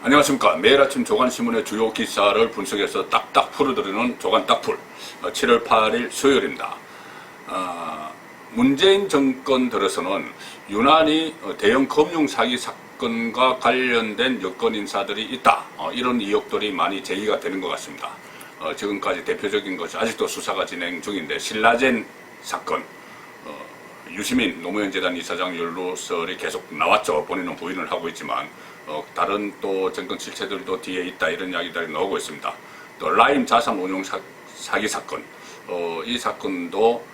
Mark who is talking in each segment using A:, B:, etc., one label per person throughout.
A: 안녕하십니까. 매일 아침 조간신문의 주요 기사를 분석해서 딱딱 풀어드리는 조간 딱풀 7월 8일 수요일입니다. 문재인 정권 들어서는 유난히 대형 금융 사기 사건과 관련된 여권 인사들이 있다, 이런 의혹들이 많이 제기가 되는 것 같습니다. 지금까지 대표적인 것이 아직도 수사가 진행 중인데 신라젠 사건, 유시민 노무현 재단 이사장 연루설이 계속 나왔죠. 본인은 부인을 하고 있지만 다른 또 정권 실체들도 뒤에 있다, 이런 이야기들이 나오고 있습니다. 또 라임 자산 운용 사기 사건, 이 사건도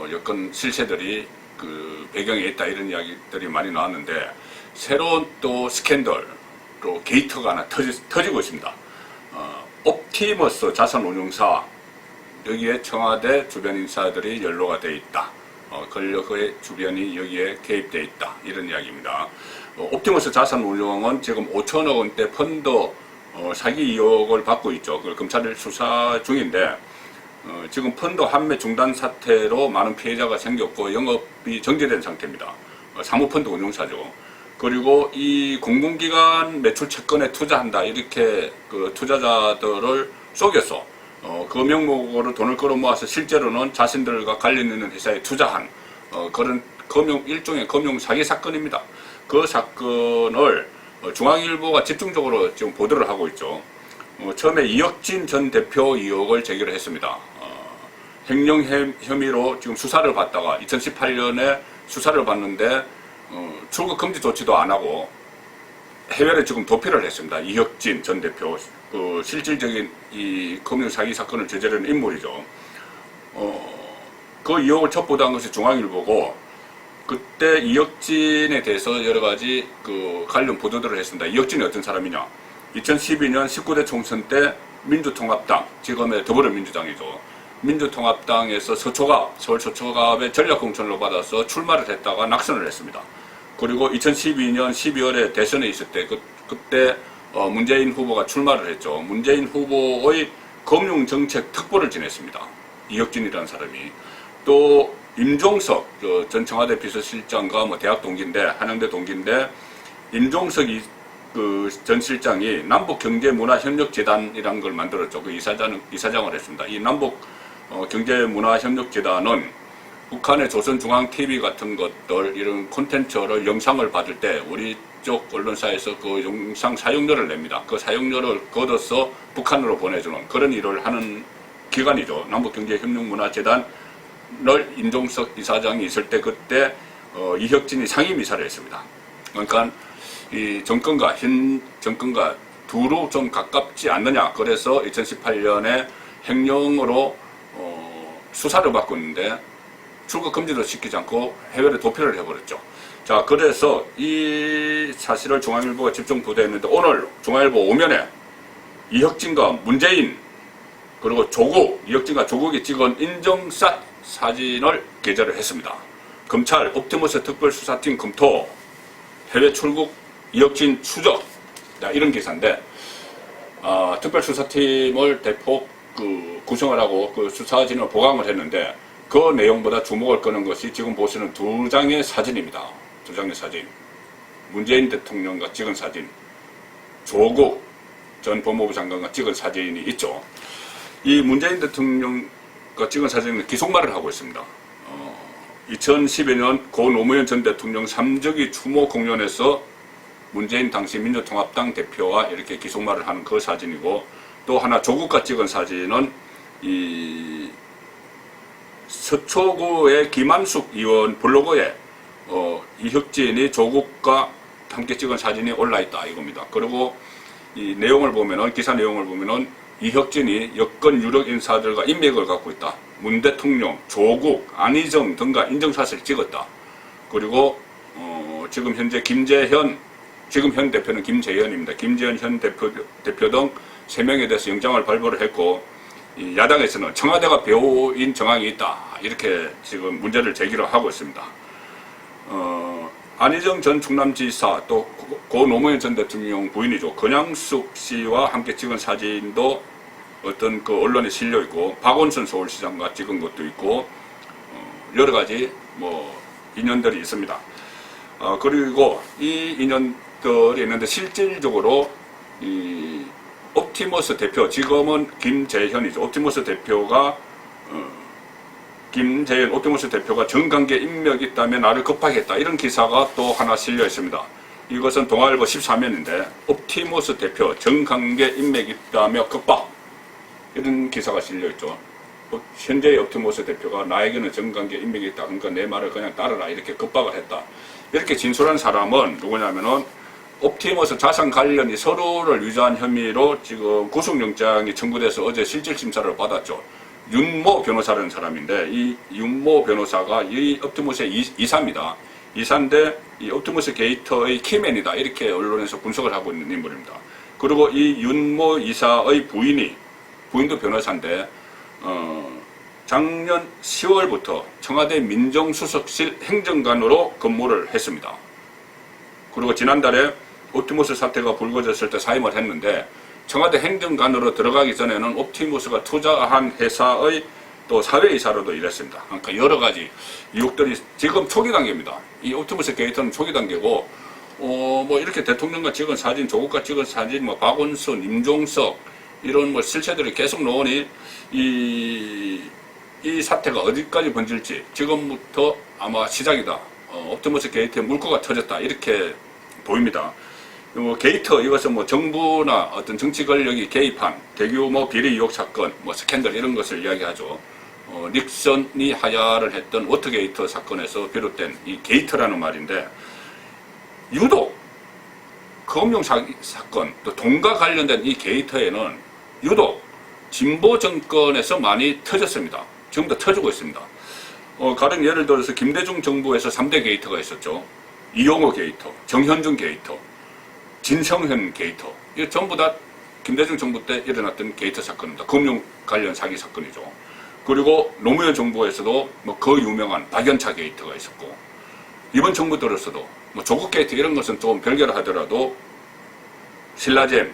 A: 여권 실체들이 그 배경에 있다, 이런 이야기들이 많이 나왔는데 새로운 또 스캔들, 또 게이트가 하나 터지고 있습니다. 옵티머스 자산 운용사, 여기에 청와대 주변 인사들이 연루가 되어 있다. 권력의 주변이 여기에 개입되어 있다, 이런 이야기입니다. 옵티머스 자산운용은 지금 5천억 원대 펀드 사기 의혹을 받고 있죠. 그걸 검찰이 수사 중인데 지금 펀드 환매 중단 사태로 많은 피해자가 생겼고 영업이 정지된 상태입니다. 사모펀드 운용사죠. 그리고 이 공공기관 매출 채권에 투자한다, 이렇게 그 투자자들을 속여서 그 명목으로 돈을 끌어모아서 실제로는 자신들과 관련 있는 회사에 투자한 그런 일종의 금융 사기 사건입니다. 그 사건을 중앙일보가 집중적으로 지금 보도를 하고 있죠. 처음에 이혁진 전 대표 의혹을 제기를 했습니다. 횡령 혐의로 지금 수사를 받다가 2018년에 수사를 받는데 출국 금지 조치도 안 하고 해외로 지금 도피를 했습니다. 이혁진 전 대표, 그 실질적인 이 금융 사기 사건을 저지른 인물이죠. 그 의혹을 첩보한 것이 중앙일보고, 그때 이혁진에 대해서 여러 가지 그 관련 보도들을 했습니다. 이혁진이 어떤 사람이냐? 2012년 19대 총선 때 민주통합당, 지금의 더불어민주당이죠. 민주통합당에서 서울 서초갑의 전략공천을 받아서 출마를 했다가 낙선을 했습니다. 그리고 2012년 12월에 대선에 있을 때 그때 문재인 후보가 출마를 했죠. 문재인 후보의 금융정책 특보를 지냈습니다. 이혁진이라는 사람이. 또 임종석 전 청와대 비서실장과 대학 동기인데, 한양대 동기인데, 임종석 전 실장이 남북경제문화협력재단이라는 걸 만들었죠. 그 이사장을 했습니다. 이 남북경제문화협력재단은 북한의 조선중앙TV 같은 것들, 이런 콘텐츠를 영상을 받을 때 우리 쪽 언론사에서 그 영상 사용료를 냅니다. 그 사용료를 걷어서 북한으로 보내주는 그런 일을 하는 기관이죠. 남북경제협력문화재단을 임종석 이사장이 있을 때 그때 이혁진이 상임이사를 했습니다. 그러니까 이 정권과 현 정권과 두루 좀 가깝지 않느냐. 그래서 2018년에 횡령으로 수사를 받고 있는데 출국 금지도 시키지 않고 해외로 도피를 해버렸죠. 자, 그래서 이 사실을 중앙일보가 집중 보도했는데 오늘 중앙일보 오면에 이혁진과 문재인, 그리고 이혁진과 조국이 찍은 인증샷 사진을 게재를 했습니다. 검찰 옵티머스 특별수사팀 검토, 해외 출국 이혁진 추적, 이런 기사인데, 특별수사팀을 대폭 구성을 하고 그 수사진을 보강을 했는데 그 내용보다 주목을 끄는 것이 지금 보시는 두 장의 사진입니다. 두 장의 사진. 문재인 대통령과 찍은 사진, 조국 전 법무부 장관과 찍은 사진이 있죠. 이 문재인 대통령과 찍은 사진은 기속말을 하고 있습니다. 2012년 고 노무현 전 대통령 3주기 추모 공연에서 문재인 당시 민주통합당 대표와 이렇게 기속말을 하는 그 사진이고, 또 하나 조국과 찍은 사진은 이 서초구의 김한숙 의원 블로그에 이혁진이 조국과 함께 찍은 사진이 올라있다, 이겁니다. 그리고 이 내용을 보면은, 기사 내용을 보면은 이혁진이 여권 유력 인사들과 인맥을 갖고 있다. 문 대통령, 조국, 안희정 등과 인증샷을 찍었다. 그리고 지금 현재 지금 현 대표는 김재현입니다. 김재현 현 대표 등 3명에 대해서 영장을 발부를 했고, 이 야당에서는 청와대가 배후인 정황이 있다, 이렇게 지금 문제를 제기를 하고 있습니다. 안희정 전 충남지사, 또 고 노무현 전 대통령 부인이죠. 권양숙 씨와 함께 찍은 사진도 어떤 그 언론에 실려 있고, 박원순 서울시장과 찍은 것도 있고, 여러 가지 인연들이 있습니다. 그리고 이 인연들이 있는데 실질적으로 이 옵티머스 대표, 지금은 김재현이죠. 옵티머스 대표가 김재현 옵티머스 대표가 정관계 인맥이 있다면 나를 급하겠다, 이런 기사가 또 하나 실려 있습니다. 이것은 동아일보 13면인데 옵티머스 대표 정관계 인맥이 있다며 급박, 이런 기사가 실려 있죠. 현재의 옵티머스 대표가 나에게는 정관계 인맥이 있다, 그러니까 내 말을 그냥 따르라, 이렇게 급박을 했다. 이렇게 진술한 사람은 누구냐면은 옵티머스 자산 관련이 서로를 위조한 혐의로 지금 구속영장이 청구돼서 어제 실질심사를 받았죠. 윤모 변호사라는 사람인데, 이 윤모 변호사가 이 옵티머스의 이사입니다. 이사인데 이 옵티머스 게이터의 키맨이다, 이렇게 언론에서 분석을 하고 있는 인물입니다. 그리고 이 윤모 이사의 부인도 변호사인데 작년 10월부터 청와대 민정수석실 행정관으로 근무를 했습니다. 그리고 지난달에 옵티머스 사태가 불거졌을 때 사임을 했는데, 청와대 행정관으로 들어가기 전에는 옵티머스가 투자한 회사의 또 사회이사로도 일했습니다. 그러니까 여러 가지 의혹들이 지금 초기 단계입니다. 이 옵티머스 게이트는 초기 단계고, 뭐 이렇게 대통령과 찍은 사진, 조국과 찍은 사진, 뭐 박원순, 임종석, 이런 뭐 실체들이 계속 나오니 이 사태가 어디까지 번질지 지금부터 아마 시작이다. 옵티머스 게이트에 물꼬가 터졌다, 이렇게 보입니다. 게이터, 이것은 뭐 정부나 어떤 정치 권력이 개입한 대규모 비리 의혹 사건, 뭐 스캔들, 이런 것을 이야기하죠. 닉슨이 하야를 했던 워터게이터 사건에서 비롯된 이 게이터라는 말인데, 유독 금융 사건, 또 돈과 관련된 이 게이터에는 유독 진보 정권에서 많이 터졌습니다. 지금도 터지고 있습니다. 가령 예를 들어서 김대중 정부에서 3대 게이터가 있었죠. 이용호 게이터, 정현준 게이터, 진성현 게이터. 이게 전부 다 김대중 정부 때 일어났던 게이터 사건입니다. 금융 관련 사기 사건이죠. 그리고 노무현 정부에서도 뭐 그 유명한 박연차 게이터가 있었고, 이번 정부 들어서도 뭐 조국 게이터, 이런 것은 좀 별개로 하더라도 신라젠,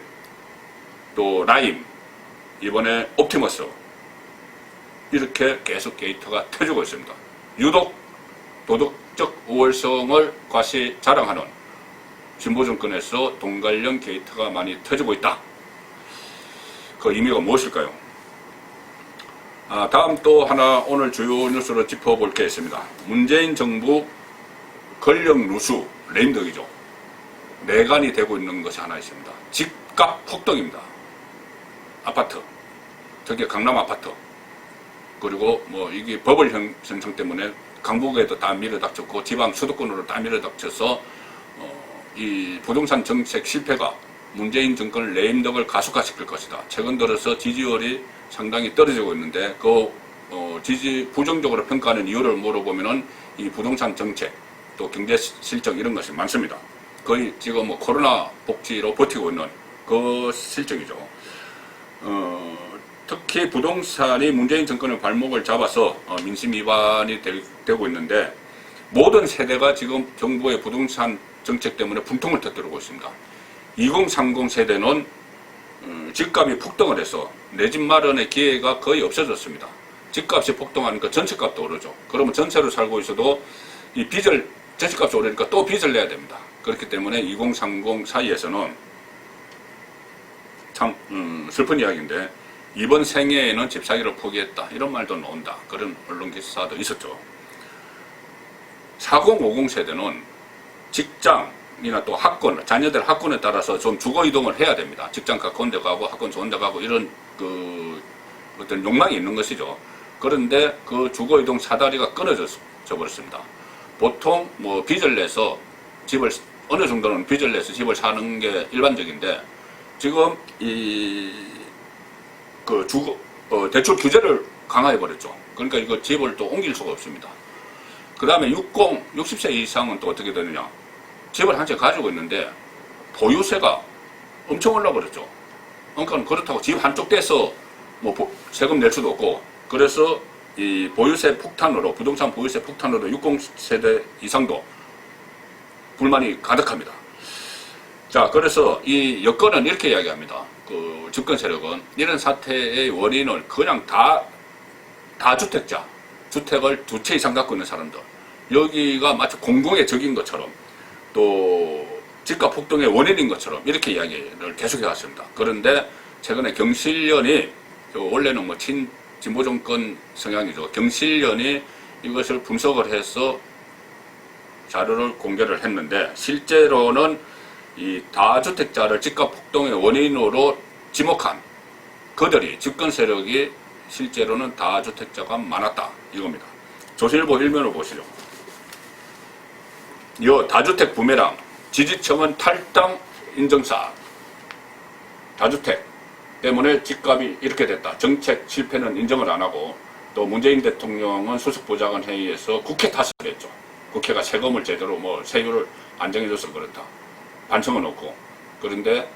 A: 또 라임, 이번에 옵티머스, 이렇게 계속 게이터가 터지고 있습니다. 유독 도덕적 우월성을 과시 자랑하는 진보 정권에서 돈 관련 게이트가 많이 터지고 있다. 그 의미가 무엇일까요? 다음 또 하나 오늘 주요 뉴스로 짚어볼 게 있습니다. 문재인 정부 권력 누수 레임덕이죠. 내관이 되고 있는 것이 하나 있습니다. 집값 폭등입니다. 아파트, 특히 강남 아파트, 그리고 뭐 이게 버블 현상 때문에 강북에도 다 밀어닥쳤고 지방 수도권으로 다 밀어닥쳐서 이 부동산 정책 실패가 문재인 정권 레임덕을 가속화시킬 것이다. 최근 들어서 지지율이 상당히 떨어지고 있는데, 그 부정적으로 평가하는 이유를 물어보면은 이 부동산 정책, 또 경제 실정, 이런 것이 많습니다. 거의 지금 뭐 코로나 복지로 버티고 있는 그 실정이죠. 특히 부동산이 문재인 정권의 발목을 잡아서 민심 위반이 되고 있는데, 모든 세대가 지금 정부의 부동산 정책 때문에 분통을 터뜨리고 있습니다. 2030 세대는 집값이 폭등을 해서 내 집 마련의 기회가 거의 없어졌습니다. 집값이 폭등하니까 전세값도 오르죠. 그러면 전세로 살고 있어도 이 전세값이 오르니까 또 빚을 내야 됩니다. 그렇기 때문에 2030 사이에서는 참 슬픈 이야기인데, 이번 생애에는 집 사기를 포기했다, 이런 말도 나온다. 그런 언론 기사도 있었죠. 4050 세대는 직장이나 또 학군, 자녀들 학군에 따라서 좀 주거 이동을 해야 됩니다. 직장 가까운 데 가고 학군 좋은 데 가고, 이런 그 어떤 욕망이 있는 것이죠. 그런데 그 주거 이동 사다리가 끊어져 버렸습니다. 보통 뭐 빚을 내서 집을, 어느 정도는 빚을 내서 집을 사는 게 일반적인데, 지금 대출 규제를 강화해 버렸죠. 그러니까 이거 집을 또 옮길 수가 없습니다. 그 다음에 60세 이상은 또 어떻게 되느냐. 집을 한 채 가지고 있는데 보유세가 엄청 올라버렸죠. 그러니까 그렇다고 집 한쪽 떼서 뭐 세금 낼 수도 없고, 그래서 이 보유세 폭탄으로, 부동산 보유세 폭탄으로 60세대 이상도 불만이 가득합니다. 자, 그래서 이 여권은 이렇게 이야기합니다. 그 집권 세력은 이런 사태의 원인을 그냥 다주택자, 주택을 2채 이상 갖고 있는 사람들, 여기가 마치 공공의 적인 것처럼, 또 집값 폭등의 원인인 것처럼 이렇게 이야기를 계속해 왔습니다. 그런데 최근에 경실련이, 원래는 뭐 진보 정권 성향이죠. 경실련이 이것을 분석을 해서 자료를 공개를 했는데, 실제로는 이 다주택자를 집값 폭등의 원인으로 지목한 그들이, 집권 세력이 실제로는 다주택자가 많았다 이겁니다. 조선일보 일면을 보시죠. 이 다주택 부메랑, 지지층은 탈당 인증사. 다주택 때문에 집값이 이렇게 됐다. 정책 실패는 인정을 안 하고, 또 문재인 대통령은 수석보좌관 회의에서 국회 탓을 했죠. 국회가 세금을 제대로 세율을 안 정해줘서 그렇다. 반성은 없고. 그런데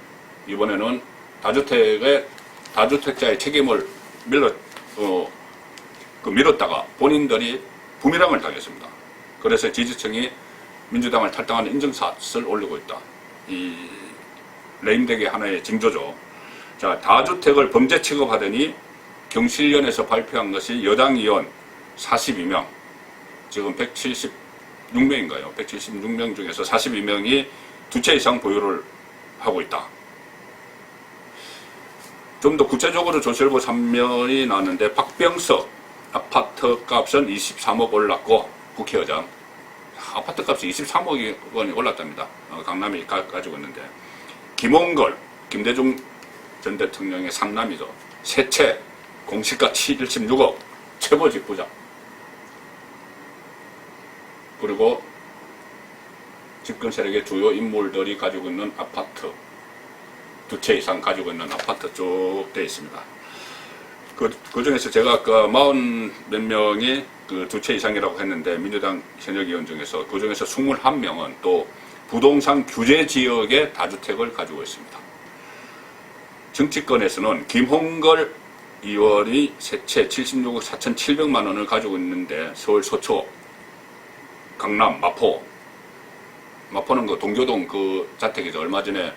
A: 이번에는 다주택자의 책임을 밀었다가 본인들이 부메랑을 당했습니다. 그래서 지지층이 민주당을 탈당하는 인증샷을 올리고 있다. 이 레임덕의 하나의 징조죠. 자, 다주택을 범죄 취급하더니 경실련에서 발표한 것이 여당 의원 42명, 지금 176명인가요? 176명 중에서 42명이 두 채 이상 보유를 하고 있다. 좀 더 구체적으로 조선일보 3면이 나왔는데, 박병석 아파트 값은 23억 올랐고, 국회의장 아파트 값이 23억 원이 올랐답니다. 강남이 가지고 있는데, 김홍걸, 김대중 전 대통령의 삼남이죠. 세 채 공시가 76억, 최고직 부자. 그리고 집권 세력의 주요 인물들이 가지고 있는 아파트, 두 채 이상 가지고 있는 아파트 쭉 되어 있습니다. 그 중에서 제가 아까 40몇 명이 그 두 채 이상이라고 했는데, 민주당 현역 의원 중에서 그 중에서 21명은 또 부동산 규제 지역의 다주택을 가지고 있습니다. 정치권에서는 김홍걸 의원이 세 채 76억 4,700만 원을 가지고 있는데, 서울 서초, 강남, 마포는 그 동교동 그 자택이죠. 얼마 전에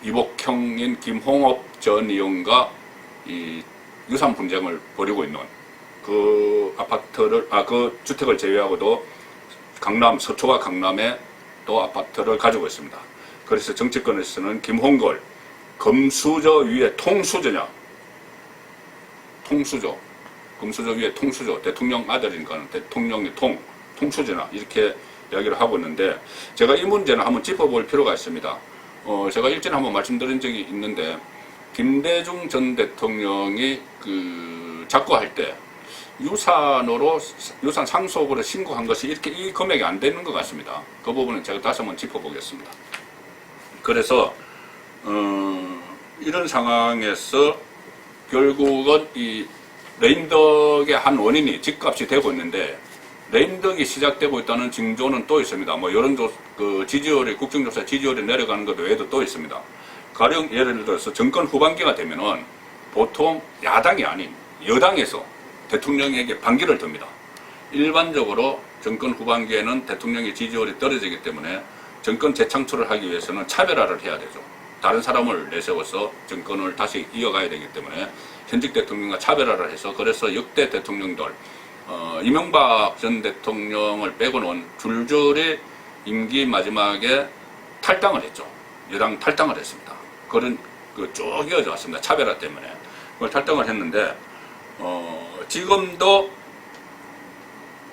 A: 이복형인 김홍업 전 의원과 이 유산 분쟁을 벌이고 있는 그 아파트를, 그 주택을 제외하고도 강남, 서초와 강남에 또 아파트를 가지고 있습니다. 그래서 정치권에서는 김홍걸, 금수저 위에 통수저냐? 통수저. 금수저 위에 통수저. 대통령 아들이니까 대통령의 통수저냐? 이렇게 이야기를 하고 있는데, 제가 이 문제는 한번 짚어볼 필요가 있습니다. 제가 일전에 한번 말씀드린 적이 있는데, 김대중 전 대통령이 작고할 때 유산 상속으로 신고한 것이 이렇게 이 금액이 안 되는 것 같습니다. 그 부분은 제가 다시 한번 짚어보겠습니다. 그래서 이런 상황에서 결국은 이 레임덕의 한 원인이 집값이 되고 있는데, 레임덕이 시작되고 있다는 징조는 또 있습니다. 지지율이, 국정조사 지지율이 내려가는 것 외에도 또 있습니다. 가령 예를 들어서 정권 후반기가 되면은 보통 야당이 아닌 여당에서 대통령에게 반기를 듭니다. 일반적으로 정권 후반기에는 대통령의 지지율이 떨어지기 때문에 정권 재창출을 하기 위해서는 차별화를 해야 되죠. 다른 사람을 내세워서 정권을 다시 이어가야 되기 때문에 현직 대통령과 차별화를 해서, 그래서 역대 대통령들, 이명박 전 대통령을 빼고는 줄줄이 임기 마지막에 탈당을 했죠. 여당 탈당을 했습니다. 그런 쭉 이어져 왔습니다. 차별화 때문에. 그걸 탈당을 했는데, 지금도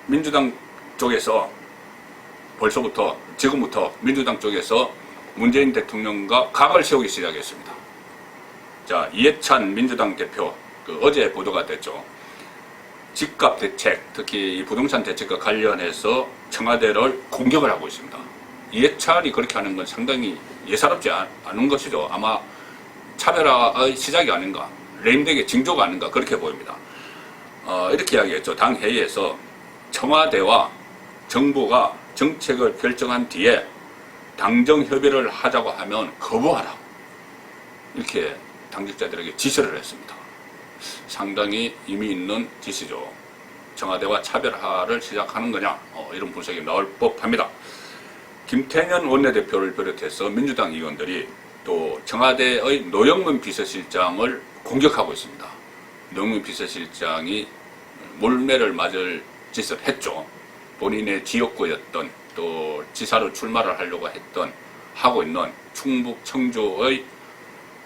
A: 민주당 쪽에서 지금부터 민주당 쪽에서 문재인 대통령과 각을 세우기 시작했습니다. 자, 이해찬 민주당 대표, 어제 보도가 됐죠. 집값 대책, 특히 이 부동산 대책과 관련해서 청와대를 공격을 하고 있습니다. 이해찬이 그렇게 하는 건 상당히 예사롭지 않은 것이죠. 아마 차별화의 시작이 아닌가, 레임덕의 징조가 아닌가, 그렇게 보입니다. 이렇게 이야기했죠. 당 회의에서 청와대와 정부가 정책을 결정한 뒤에 당정 협의를 하자고 하면 거부하라, 이렇게 당직자들에게 지시를 했습니다. 상당히 의미 있는 지시죠. 청와대와 차별화를 시작하는 거냐, 이런 분석이 나올 법합니다. 김태년 원내대표를 비롯해서 민주당 의원들이 또 청와대의 노영민 비서실장을 공격하고 있습니다. 노영민 비서실장이 몰매를 맞을 짓을 했죠. 본인의 지역구였던 또 지사로 출마를 하고 있는 충북 청주의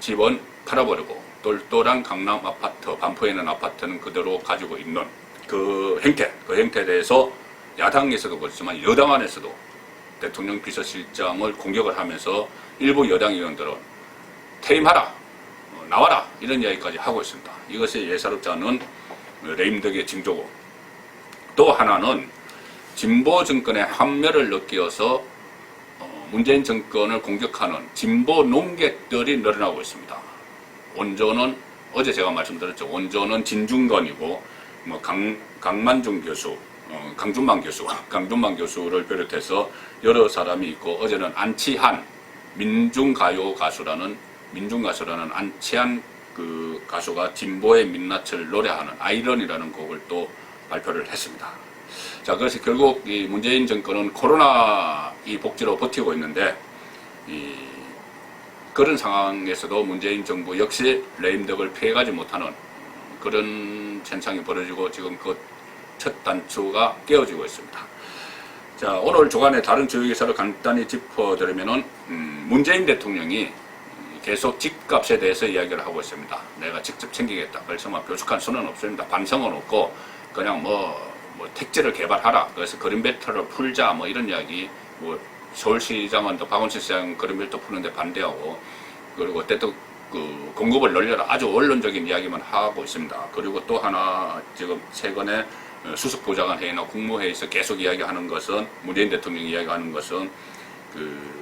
A: 집은 팔아버리고 똘똘한 강남 아파트, 반포에 있는 아파트는 그대로 가지고 있는 그 행태에 대해서 야당에서도 그렇지만 여당 안에서도 대통령 비서실장을 공격을 하면서 일부 여당 의원들은 퇴임하라, 나와라 이런 이야기까지 하고 있습니다. 이것이 예사롭지 않은 레임덕의 징조고, 또 하나는 진보 정권의 함멸을 느끼어서 문재인 정권을 공격하는 진보 농객들이 늘어나고 있습니다. 원조는 어제 제가 말씀드렸죠. 원조는 진중권이고 뭐 강만중 교수, 강준만 교수를 비롯해서 여러 사람이 있고, 어제는 안치한 민중가요 가수라는 안치한 그 가수가 진보의 민낯을 노래하는 아이러니라는 곡을 또 발표를 했습니다. 자, 그래서 결국 이 문재인 정권은 코로나 이 복지로 버티고 있는데, 그런 상황에서도 문재인 정부 역시 레임덕을 피해가지 못하는 그런 현상이 벌어지고 지금 그 첫 단추가 깨어지고 있습니다. 자, 오늘 주간의 다른 주요 기사를 간단히 짚어드리면은 문재인 대통령이 계속 집값에 대해서 이야기를 하고 있습니다. 내가 직접 챙기겠다. 그래서 뭐 뾰족한 수는 없습니다. 반성은 없고 그냥 뭐 택지를 개발하라. 그래서 그린벨트를 풀자. 뭐 이런 이야기. 뭐 서울시장은 또 박원순 시장 그린벨트 푸는데 반대하고, 그리고 어쨌든 그 공급을 늘려라. 아주 원론적인 이야기만 하고 있습니다. 그리고 또 하나 지금 최근에 수석보좌관 회의나 국무회의에서 계속 이야기하는 것은, 문재인 대통령이 이야기하는 것은 그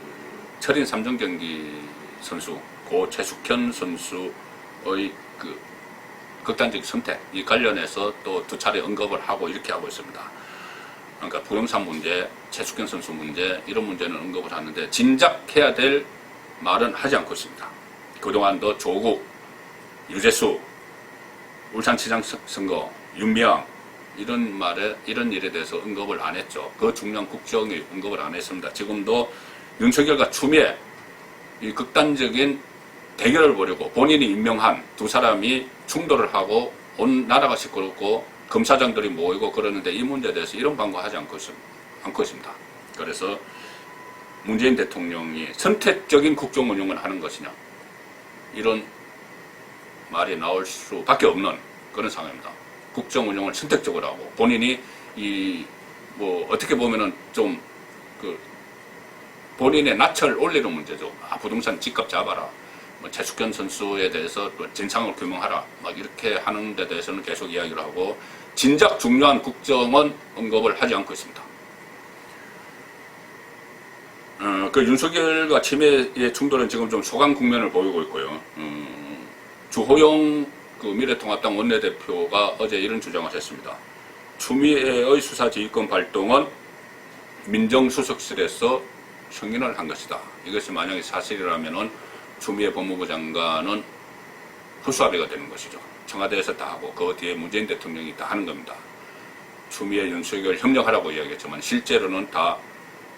A: 철인 3종 경기 선수 고 최숙현 선수의 그 극단적 선택 이 관련해서 또 두 차례 언급을 하고 이렇게 하고 있습니다. 그러니까 부동산 문제, 최숙현 선수 문제, 이런 문제는 언급을 하는데 진작해야 될 말은 하지 않고 있습니다. 그동안도 조국, 유재수, 울산시장 선거, 윤미향 이런 일에 대해서 언급을 안 했죠. 그 중요한 국정에 언급을 안 했습니다. 지금도 윤석열과 추미애 이 극단적인 대결을 벌이고 본인이 임명한 두 사람이 충돌을 하고 온 나라가 시끄럽고 검사장들이 모이고 그러는데, 이 문제에 대해서 이런 방구하지 않고 있습니다. 그래서 문재인 대통령이 선택적인 국정 운영을 하는 것이냐, 이런 말이 나올 수밖에 없는 그런 상황입니다. 국정 운영을 선택적으로 하고 본인이 어떻게 보면은 좀 본인의 낯을 올리는 문제죠. 부동산 집값 잡아라. 최숙현 선수에 대해서 진상을 규명하라. 이렇게 하는 데 대해서는 계속 이야기를 하고, 진작 중요한 국정은 언급을 하지 않고 있습니다. 그 윤석열과 추미애의 충돌은 지금 좀 소강 국면을 보이고 있고요. 주호영 그 미래통합당 원내대표가 어제 이런 주장을 했습니다. 추미애의 수사지휘권 발동은 민정수석실에서 승인을 한 것이다. 이것이 만약에 사실이라면은 추미애 법무부 장관은 흡수합의가 되는 것이죠. 청와대에서 다 하고 그 뒤에 문재인 대통령이 다 하는 겁니다. 추미애, 윤석열 협력하라고 이야기했지만 실제로는 다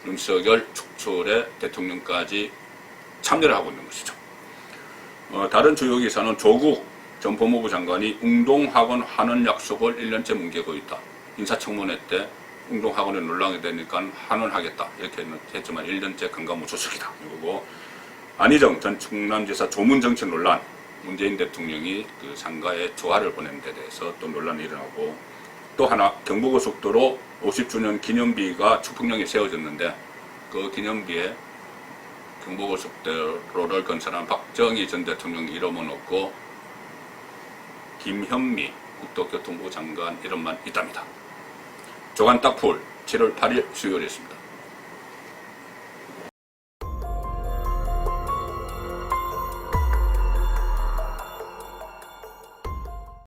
A: 윤석열 축출에 대통령까지 참여를 하고 있는 것이죠. 다른 주요 기사는 조국 전 법무부 장관이 웅동학원 환원 약속을 1년째 뭉개고 있다. 인사청문회 때 웅동학원에 논란이 되니까 환원하겠다 이렇게 했지만 1년째 금감무소속이다. 그리고 안희정 전 충남지사 조문정책 논란, 문재인 대통령이 그 상가에 조화를 보낸 데 대해서 또 논란이 일어나고, 또 하나 경부고속도로 50주년 기념비가 축풍령에 세워졌는데 그 기념비에 경부고속도로를 건설한 박정희 전 대통령 이름은 없고 김현미 국토교통부 장관 이름만 있답니다. 조간 딱풀 7월 8일 수요일이었습니다.